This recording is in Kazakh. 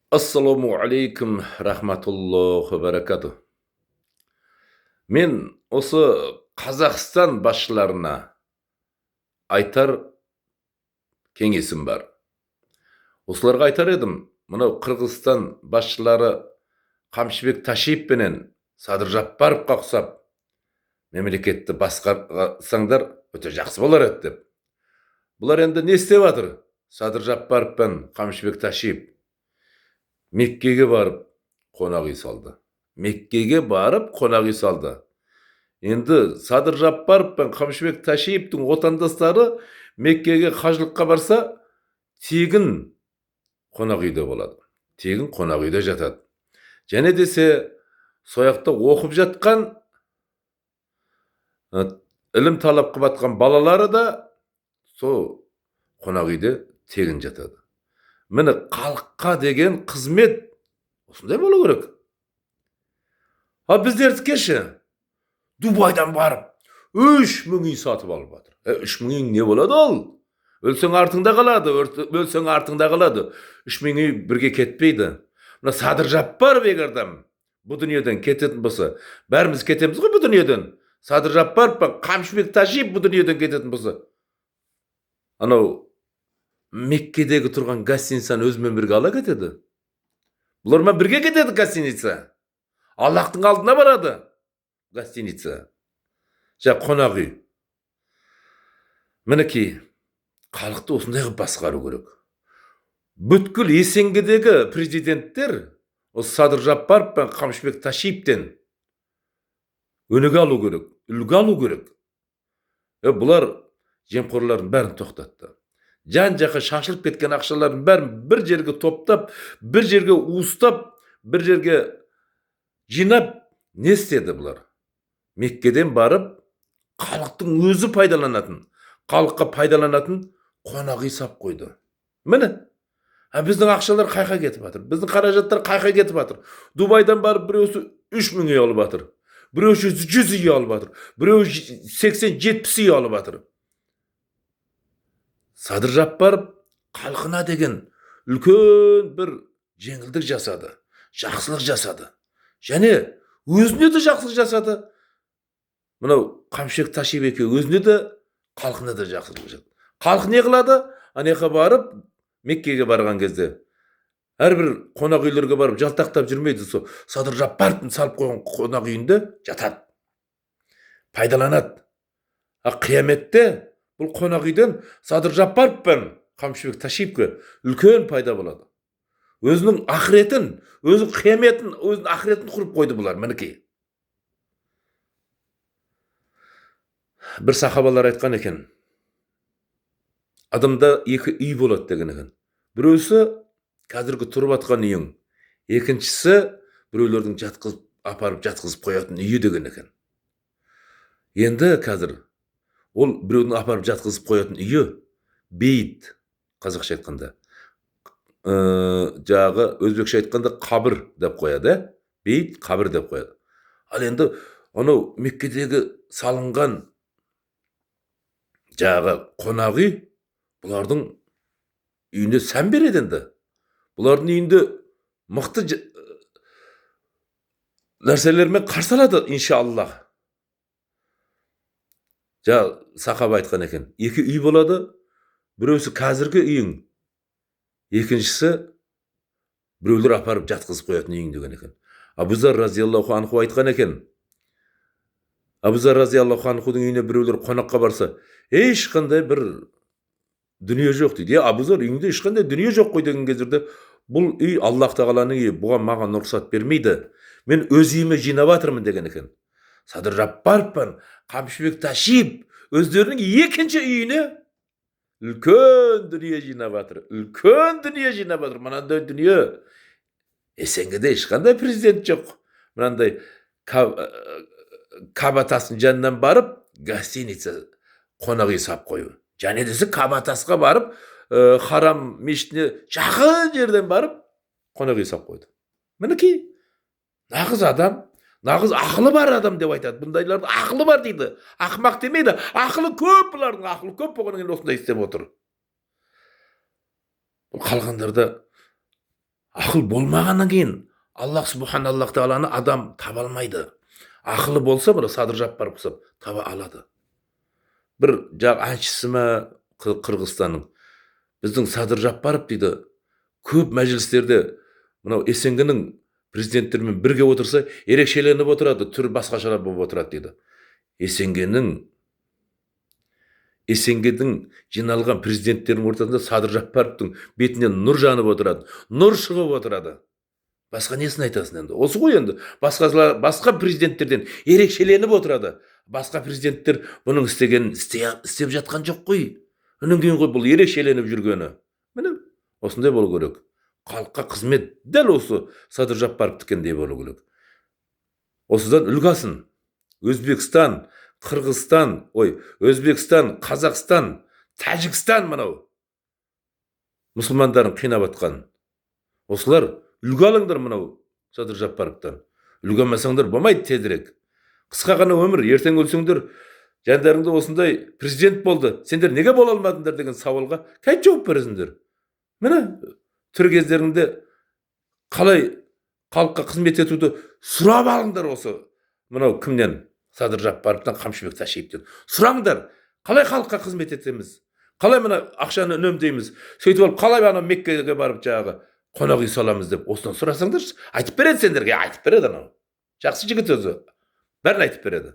Ассаламу алейкум рахматуллахи баракату. Мен осы Қазақстан басшыларына айтар кеңесім бар. Осыларға айтар едім, мынау Қырғызстан басшылары Қамшыбек Ташиевпенен Садыр Жаппаровқа ұқсап мемлекетті басқарсаңдар өте жақсы болар еді деп. Бұлар енді не істеп жатыр? Садыр Жаппаров пен Қамшыбек Ташиев Меккеге барып қонақ үй салды. Меккеге барып қонақ үй салды. Енді Садыр Жаппаров пен Қамшыбек Ташиевтің отандастары Меккеге қажылыққа барса, тегін қонақ үйде болады. Тегін қонақ үйде жатады. Және десе, сояқта оқып жатқан, ілім талап қылып жатқан балалары да сол қонақ үйде тегін жатады. Міне халыққа деген қызмет осындай болу керек. Біздердікеші Дубайдан барып 3000 үй сатып алып жатыр. 3000 үй не болады ол? Өлсең артыңда қалады, өлсең артыңда қалады. 3000 үй бірге кетпейді. Мына Садыр Жаппаров егерден бұл дүниеден кететін болса, бәріміз кетеміз ғой бұл дүниеден. Садыр Жаппаров пен Қамшыбек Ташиев бұл дүниеден кететін болса, анау Меккедегі тұрған гостиницаны өзімен бірге ала кетеді. Бұлармен бірге кетеді гостиница. Аллахтың алдына барады гостиница. Қонақ үй. Мінекей, халықты осындай қылып басқару керек. Бүткіл Есенгедегі президенттер осы Садыр Жаппаров пен Қамшыбек Ташиевтен өнеге алу керек, үлгі алу керек. Бұлар жемқорлардың бәрін тоқтатты. Жан-жаққа шашылып кеткен ақшалардың бәрін бір жерге топтап, бір жерге уыстап, бір жерге жинап, не істеді бұлар? Меккеден барып, халықтың өзі пайдаланатын, халыққа пайдаланатын қонақ үй сап қойды. Міне, біздің ақшалар қайқа кетіп жатыр? Біздің қаражаттар қайқа кетіп жатыр? Дубайдан барып біреусі 3000 үй алып жатыр. Біреусі 100 үй алып жатыр. Біреусі 80-70 үй алып жатыр. Садыр Жаппаров халқына деген үлкен бір жеңілдік жасады, жақсылық жасады. Және өзіне де жақсылық жасады. Мынау Қамшыбек Ташиев өзіне де, халқына да жақсылық жасады. Халық не қылады? Анеқа барып, Меккеге барған кезде әрбір қонақ үйлерге барып жалтақтап жүрмейді. Сол Садыр Жаппаровтың салып қойған қонақ үйінде жатады, пайдаланады. Қияметте бұл қонақ үйден Садыр Жаппаров пен Қамшыбек Ташиевке үлкен пайда болады. Өзінің ақыретін, өзінің қияметін, өзінің ақыретін құрып қойды бұлар, мінекей. Бір сахабалар айтқан екен, адамда екі үй болады деген екен. Біреусі қазіргі тұрып атқан үйің, екіншісі біреулердің апарып жатқызып қоятын үйі деген екен. Енді қазір ол біреудің апарып жатқызып қоятын үйі бейіт, қазақша айтқанда. Жағы өзбекше айтқанда қабір деп қояды, бейіт қабір деп қояды. Ал енді анау Меккедегі салынған жағы қонақ үй бұлардың үйіне сән береді енді. Бұлардың үйінде мықты нәрселермен қарсы алады, иншаллах. Сахаба айтқан екен, екі үй болады, біреусі қазіргі үйің, екіншісі біреулер апарып жатқызып қоятын үйің деген екен. Абу Зар разияллаху анху айтқан екен, Абу Зар разияллаху анхудың үйіне біреулер қонаққа барса, ешқандай бір дүние жоқ дейді. Абу Зар, үйіңде ешқандай дүние жоқ қой деген кездерде, бұл үй Аллах тағаланың үйі, бұған маған рұқсат бермейді. Мен өз үйіме жинап жатырмын деген екен. Садыр Жаппаров пен Қамшыбек Ташиев өздерінің екінші үйіне үлкен дүние жинап жатыр. Үлкен дүние жинап жатыр. Мынандай дүние Есенгеде ешқандай президент жоқ. Мынандай Каба тасының жанынан барып, гостиница қонақ үй сап қою. Және десе Каба тасқа барып, Харам мешітіне жақын жерден барып, қонақ үй сап қойды. Мінекей, нағыз адам, нағыз ақылы бар адам деп айтады. Бұндайлардың ақылы бар дейді. Ақымақ демейді. Ақылы көп, бұлардың ақылы көп болғаннан кейін осындай істеп отыр. Бұл қалғандарда ақыл болмағаннан кейін Аллах субханаллах тағаланы адам таба алмайды. Ақылы болса, мына Садыр Жаппаров ұқсап таба алады. Бір жақ әншісі ме Қырғызстанның, біздің Садыр Жаппаров дейді, көп мәжілістерде мынау СНГ-нің президенттерімен бірге отырса, ерекшеленіп отырады, түрі басқашалар болып отырады дейді. СНГ-дің жиналған президенттердің ортасында Садыр Жаппаровтың бетінен нұр жанып отырады, нұр шығып отырады. Басқа несін айтасың енді? Осы ғой енді. Басқа президенттерден ерекшеленіп отырады. Басқа президенттер бұның істегенін істеп жатқан жоқ қой. Онан кейін ғой бұл ерекшеленіп жүргені. Міне, осындай болу керек. Халыққа қызмет дәл осы Садыр Жаппаровтікіндей болу керек. Осыдан үлгісін. Өзбекстан, Қырғызстан, Өзбекстан, Қазақстан, Тәжікстан мынау мұсылмандарын қинап атқан. Осылар үлгі алыңдар мынау Садыр Жаппаровтан. Үлгі алмасаңдар болмайды тезірек. Қысқа ғана өмір, ертең өлсеңдер, жандарыңда осындай президент болды, сендер неге бола алмадыңдар деген сауалға қай жауап бересіңдер? Міне, тірі кездеріңде қалай халыққа қызмет етуді сұрап алыңдар осы. Мынау кімнен? Садыр Жаппаровтан, Қамшыбек Ташиевтен. Сұраңдар, қалай халыққа қызмет етеміз? Қалай мына ақшаны үнемдейміз? Сөйтіп алып, қалай ана Меккеге барып жағы қонақ үй саламыз деп, осыдан сұрасаңдар, айтып береді сендерге, айтып береді анау. Жақсы жігіт өзі. Бәрін айтып береді.